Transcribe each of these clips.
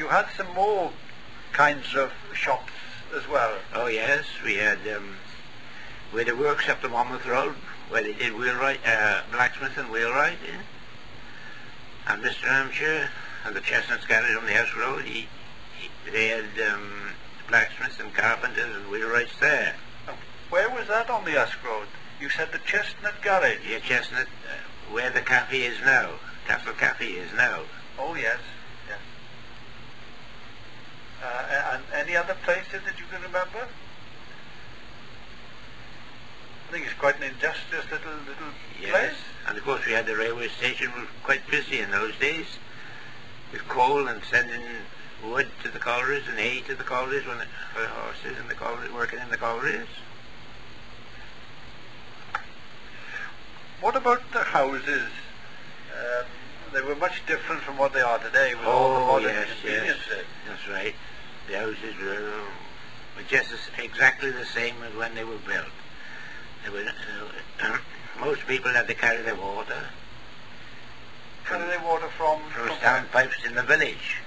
you had some more kinds of shops as well. Oh yes, we had the works up the Monmouth Road, where they did wheelwright, blacksmith and wheelwright, and Mr. Hampshire and the Chestnuts Garage on the House Road. They had blacksmiths and carpenters and wheelwrights there. Where was that on the Usk Road? You said the Chestnut Garage. Yeah, Chestnut, where the cafe is now, Castle Cafe is now. Oh yes, yes. And any other places that you can remember? I think it's quite an industrious little yes. place. And of course we had the railway station, was quite busy in those days, with coal and sending wood to the collieries and hay to the collieries for the horses and the collieries, working in the collieries. What about the houses? They were much different from what they are today with all the modern conveniences. Yes, that's right. The houses were just exactly the same as when they were built. They were, most people had to carry their water. Carry their water from standpipes in the village.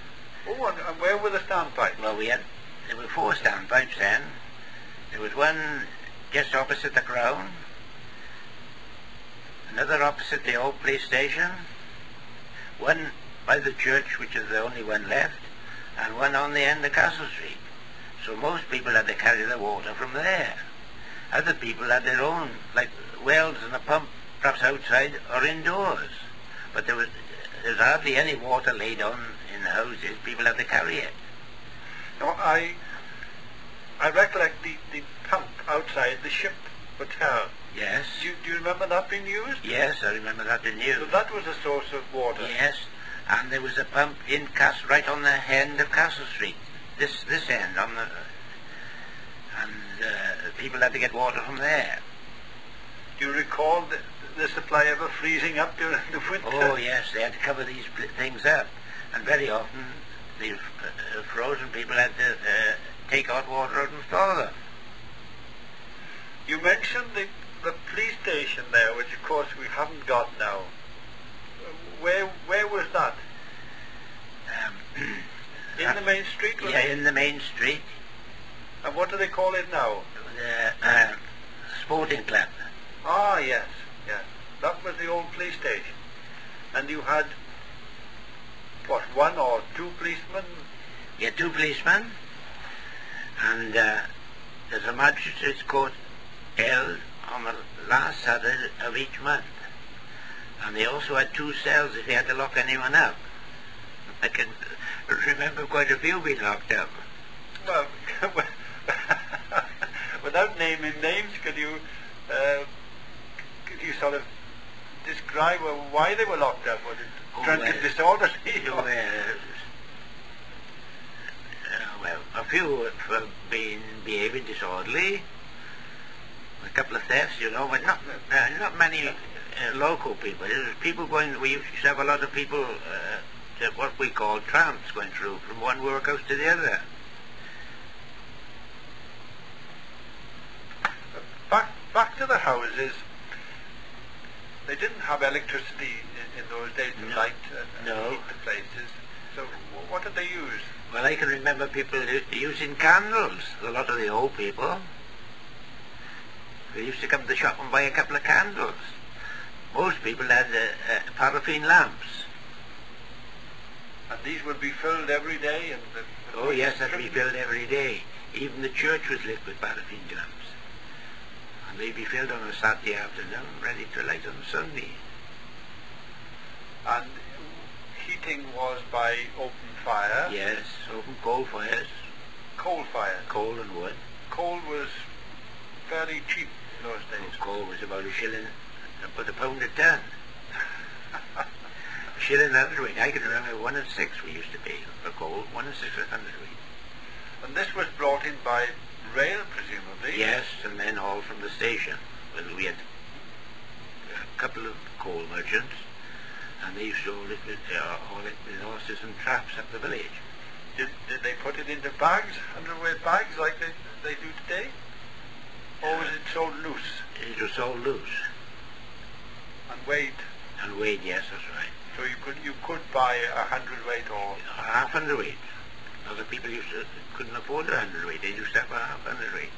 Oh, and where were the standpipes? Well, there were 4 standpipes then. There was one just opposite the Crown, another opposite the old police station, one by the church, which is the only one left, and one on the end of Castle Street. So most people had to carry their water from there. Other people had their own, like wells and a pump, perhaps outside or indoors. But there's hardly any water laid on in the houses. People had to carry it. Now, I recollect the pump outside the Ship Hotel. Yes. Do you remember that being used? Yes, I remember that being used. So that was a source of water? Yes, and there was a pump in right on the end of Castle Street. This end on the... And people had to get water from there. Do you recall the supply ever freezing up during the winter? Oh yes, they had to cover these things up, and very often the frozen people had to take hot water out and store them. You mentioned the police station there, which of course we haven't got now. Where was that? In the main street? Yeah, in the main street. And what do they call it now? The sporting club. Ah, yes, yes. That was the old police station. And you had, what, 1 or 2 policemen? Yeah, 2 policemen. And there's a magistrate's court held on the last Saturday of each month. And they also had 2 cells if they had to lock anyone up. I can remember quite a few being locked up. Well, without naming names, could you sort of describe why they were locked up? Was it drunken disorderly? Well, a few for behaving disorderly, a couple of thefts, but not many local people. It was people going. We used to have a lot of people, what we call tramps, going through from one workhouse to the other. Back to the houses. They didn't have electricity in those days to light and heat the places. So what did they use? Well, I can remember people using candles. A lot of the old people. They used to come to the shop and buy a couple of candles. Most people had paraffin lamps. And these would be filled every day? Oh yes, that would be filled every day. Even the church was lit with paraffin lamps. And they'd be filled on a Saturday afternoon, ready to light on Sunday. And heating was by open fire? Yes, open coal fires. Coal fires? Coal and wood. Coal was fairly cheap in those days. Coal was about a shilling, about a pound a ton. A shilling a hundredweight. I can remember 1 and 6 we used to pay for coal, 1 and 6 a hundredweight. And this was brought in by rail, presumably? Yes, and then hauled from the station. Well, we had a couple of coal merchants, and they used to haul it with horses and traps up the village. Did they put it into bags, hundredweight bags, like they do today? Or was it sold loose? It was sold loose. And weighed? And weighed, yes, that's right. So you could buy a hundredweight or... A half hundredweight. the people couldn't afford a hundredweight. They used to have a half hundredweight.